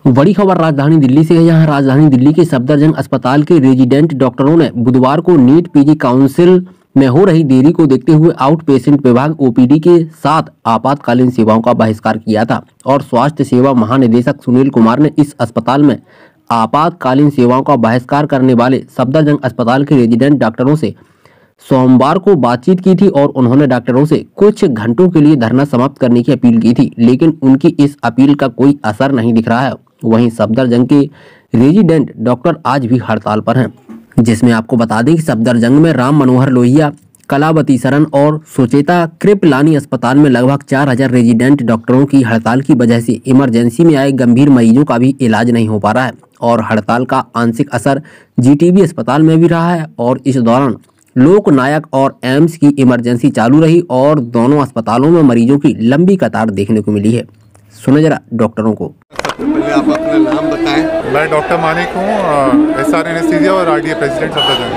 बड़ी खबर राजधानी दिल्ली से है। यहाँ राजधानी दिल्ली के सफदरजंग अस्पताल के रेजिडेंट डॉक्टरों ने बुधवार को नीट पीजी काउंसिल में हो रही देरी को देखते हुए आउट पेशेंट विभाग ओपीडी के साथ आपातकालीन सेवाओं का बहिष्कार किया था और स्वास्थ्य सेवा महानिदेशक सुनील कुमार ने इस अस्पताल में आपातकालीन सेवाओं का बहिष्कार करने वाले सफदरजंग अस्पताल के रेजिडेंट डॉक्टरों से सोमवार को बातचीत की थी और उन्होंने डॉक्टरों से कुछ घंटों के लिए धरना समाप्त करने की अपील की थी, लेकिन उनकी इस अपील का कोई असर नहीं दिख रहा है। वहीं सफदरजंग के रेजिडेंट डॉक्टर आज भी हड़ताल पर हैं, जिसमें आपको बता दें कि सफदरजंग में राम मनोहर लोहिया, कलावती सरन और सुचेता कृपलानी अस्पताल में लगभग 4000 रेजिडेंट डॉक्टरों की हड़ताल की वजह से इमरजेंसी में आए गंभीर मरीजों का भी इलाज नहीं हो पा रहा है और हड़ताल का आंशिक असर जीटीबी अस्पताल में भी रहा है। और इस दौरान लोकनायक और एम्स की इमरजेंसी चालू रही और दोनों अस्पतालों में मरीजों की लंबी कतार देखने को मिली है। सुने जरा डॉक्टरों को। पहले आप अपना नाम बताएं। मैं डॉक्टर मानिक हूँ, एसआर एनेस्थीसिया और आरडीए प्रेसिडेंट सफदरजंग।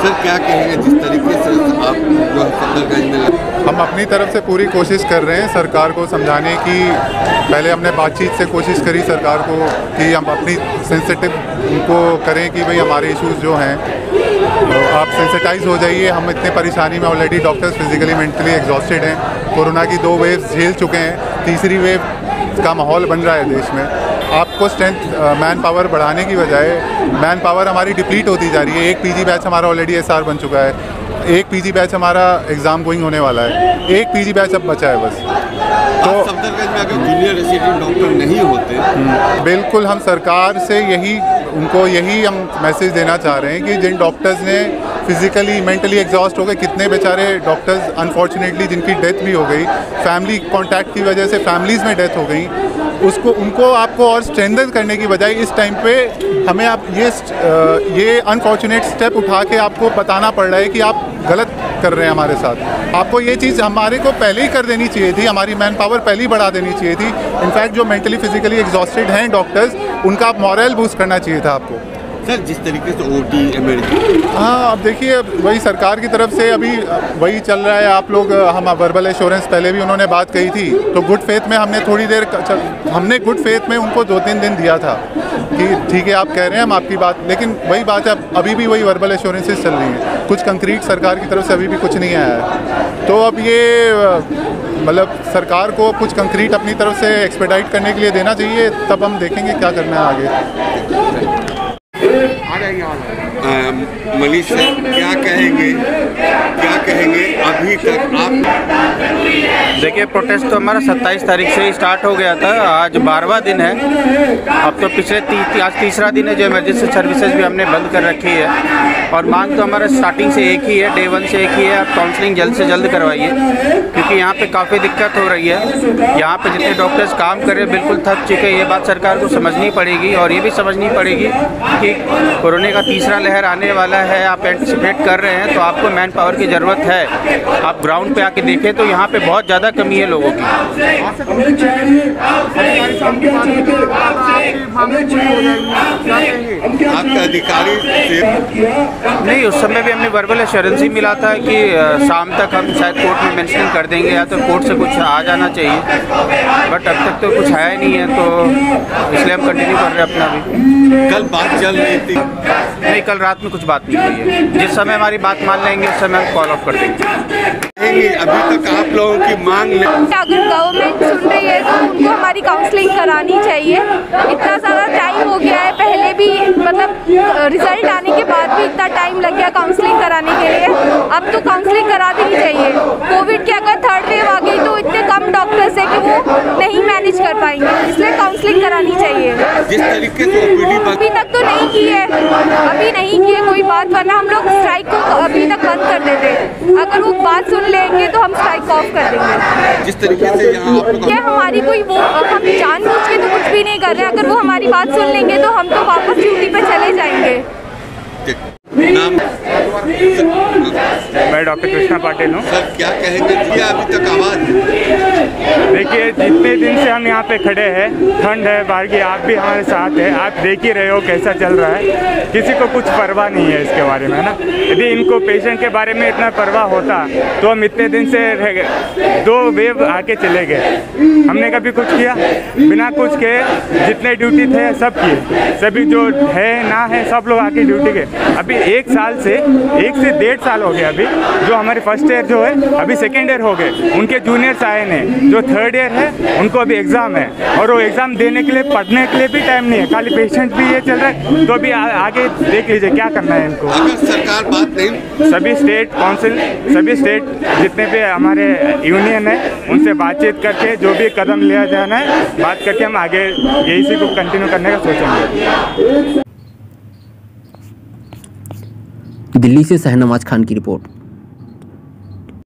सर क्या कहेंगे जिस तरीके से आप जो सफदरजंग में हम अपनी तरफ से पूरी कोशिश कर रहे हैं सरकार को समझाने की। पहले हमने बातचीत से कोशिश करी सरकार को कि हम अपनी सेंसिटिव उनको करें कि भाई हमारे इश्यूज़ जो हैं आप सेंसिटाइज हो जाइए। हम इतने परेशानी में already doctors physically mentally exhausted हैं। कोरोना की 2 वेव्स झेल चुके हैं, तीसरी वेव का माहौल बन रहा है देश में। आपको स्ट्रेंथ मैन पावर बढ़ाने की बजाय मैन पावर हमारी डिप्लीट होती जा रही है। एक पीजी बैच हमारा ऑलरेडी एसआर बन चुका है, एक पीजी बैच हमारा एग्ज़ाम गोइंग होने वाला है, एक पीजी बैच अब बचा है बस। तो सफदरजंग में अगर जूनियर रेसिडेंट डॉक्टर नहीं होते, बिल्कुल हम सरकार से यही हम मैसेज देना चाह रहे हैं कि जिन डॉक्टर्स ने फिजिकली मेंटली एग्जॉस्ट हो गए, कितने बेचारे डॉक्टर्स अनफॉर्चुनेटली जिनकी डेथ भी हो गई, फैमिली कांटेक्ट की वजह से फैमिलीज़ में डेथ हो गई, उनको आपको और स्ट्रेंथन करने की बजाय इस टाइम पे हमें आप ये अनफॉर्चुनेट स्टेप उठा के आपको बताना पड़ रहा है कि आप गलत कर रहे हैं हमारे साथ। आपको ये चीज़ हमारे को पहले ही कर देनी चाहिए थी, हमारी मैन पावर पहले ही बढ़ा देनी चाहिए थी। इनफैक्ट जो मेंटली फिजिकली एग्जॉस्टेड हैं डॉक्टर्स, उनका आप मॉरल बूस्ट करना चाहिए था आपको। सर जिस तरीके से ओटी इमरजेंसी, हाँ अब देखिए वही सरकार की तरफ से अभी वही चल रहा है। आप लोग हम वर्बल एश्योरेंस पहले भी उन्होंने बात कही थी, तो गुड फेथ में हमने थोड़ी देर हमने गुड फेथ में उनको 2-3 दिन दिया था कि ठीक है आप कह रहे हैं हम आपकी बात, लेकिन वही बात है अभी भी वही वर्बल एश्योरेंसेस चल रही हैं। कुछ कंक्रीट सरकार की तरफ से अभी भी कुछ नहीं आया है। तो अब ये मतलब सरकार को कुछ कंक्रीट अपनी तरफ से एक्सपेडाइट करने के लिए देना चाहिए, तब हम देखेंगे क्या करना है आगे। मनीष सर क्या कहेंगे अभी तक आप? देखिए प्रोटेस्ट तो हमारा 27 तारीख से ही स्टार्ट हो गया था, आज 12वां दिन है। अब तो पिछले आज तीसरा दिन है जो इमरजेंसी सर्विसेज भी हमने बंद कर रखी है और मांग तो हमारा स्टार्टिंग से एक ही है, डे 1 से एक ही है, आप काउंसलिंग जल्द से जल्द करवाइए क्योंकि यहाँ पे काफ़ी दिक्कत हो रही है। यहाँ पे जितने डॉक्टर्स काम कर रहे हैं बिल्कुल थक चुके हैं। ये बात सरकार को समझनी पड़ेगी और ये भी समझनी पड़ेगी कि कोरोना का तीसरा लहर आने वाला है, आप एंटिसिपेट कर रहे हैं तो आपको मैन पावर की ज़रूरत है। आप ग्राउंड पे आके देखें तो यहाँ पे बहुत ज़्यादा कमी है लोगों की। आपका अधिकारी नहीं, उस समय भी हमने वर्बल एश्योरेंस ही मिला था कि शाम तक हम शायद कोर्ट में मेंशनिंग कर देंगे या तो कोर्ट से कुछ आ जाना चाहिए, बट अब तक तो कुछ आया नहीं है तो इसलिए हम कंटिन्यू कर रहे हैं अपना भी। कल बात चल रही थी? नहीं, कल रात में कुछ बात नहीं हुई है। जिस समय हमारी बात मान लेंगे उस समय हम कॉल ऑफ कर देंगे। अभी तक आप लोगों की मांग अगर गवर्नमेंट सुन रही है तो उनको हमारी काउंसलिंग करानी चाहिए। इतना ज़्यादा टाइम हो गया है, पहले भी मतलब रिजल्ट आने के बाद भी इतना टाइम लग गया काउंसलिंग कराने के लिए। अब तो काउंसलिंग करा देनी चाहिए। कोविड की अगर 3rd वेव आ गई तो इतने कम डॉक्टर्स है कि वो नहीं मैनेज कर पाएंगे, इसलिए काउंसलिंग करानी चाहिए। जिस तरीके से अभी तक तो नहीं की है, अभी नहीं की है कोई बात, वरना हम लोग स्ट्राइक को अभी तक बंद कर देते। अगर वो बात सुन लेंगे तो हम स्ट्राइक ऑफ कर देंगे। जिस तरीके से यहाँ क्या हमारी कोई वो हम जानबूझ के तो कुछ भी नहीं कर रहे हैं। अगर वो हमारी बात सुन लेंगे तो हम तो वापस ड्यूटी पे चले जाएंगे। नाम? मैं डॉक्टर कृष्णा पाटिल हूँ। सर क्या कहेंगे? अभी तक आवाज़ देखिए जितने दिन से हम यहाँ पे खड़े हैं, ठंड है बाहर की, आप भी हमारे साथ है, आप देख ही रहे हो कैसा चल रहा है। किसी को कुछ परवाह नहीं है इसके बारे में, है ना। यदि इनको पेशेंट के बारे में इतना परवाह होता तो हम इतने दिन से 2 वेव आके चले गए। हमने कभी कुछ किया? बिना कुछ के जितने ड्यूटी थे सब किए, सभी जो है ना है सब लोग आके ड्यूटी के। अभी 1 से 1.5 साल हो गया। अभी जो हमारे फर्स्ट ईयर जो है अभी सेकेंड ईयर हो गए, उनके जूनियर्स आए ने, जो थर्ड ईयर है उनको अभी एग्ज़ाम है, और वो एग्ज़ाम देने के लिए पढ़ने के लिए भी टाइम नहीं है, खाली पेशेंट भी ये चल रहा है। तो अभी आगे देख लीजिए क्या करना है इनको। अगर सरकार बात नहीं, सभी स्टेट काउंसिल, सभी स्टेट जितने भी हमारे यूनियन है उनसे बातचीत करके जो भी कदम लिया जाना है बात करके हम आगे यही को कंटिन्यू करने का सोचेंगे। दिल्ली से शहनवाज खान की रिपोर्ट।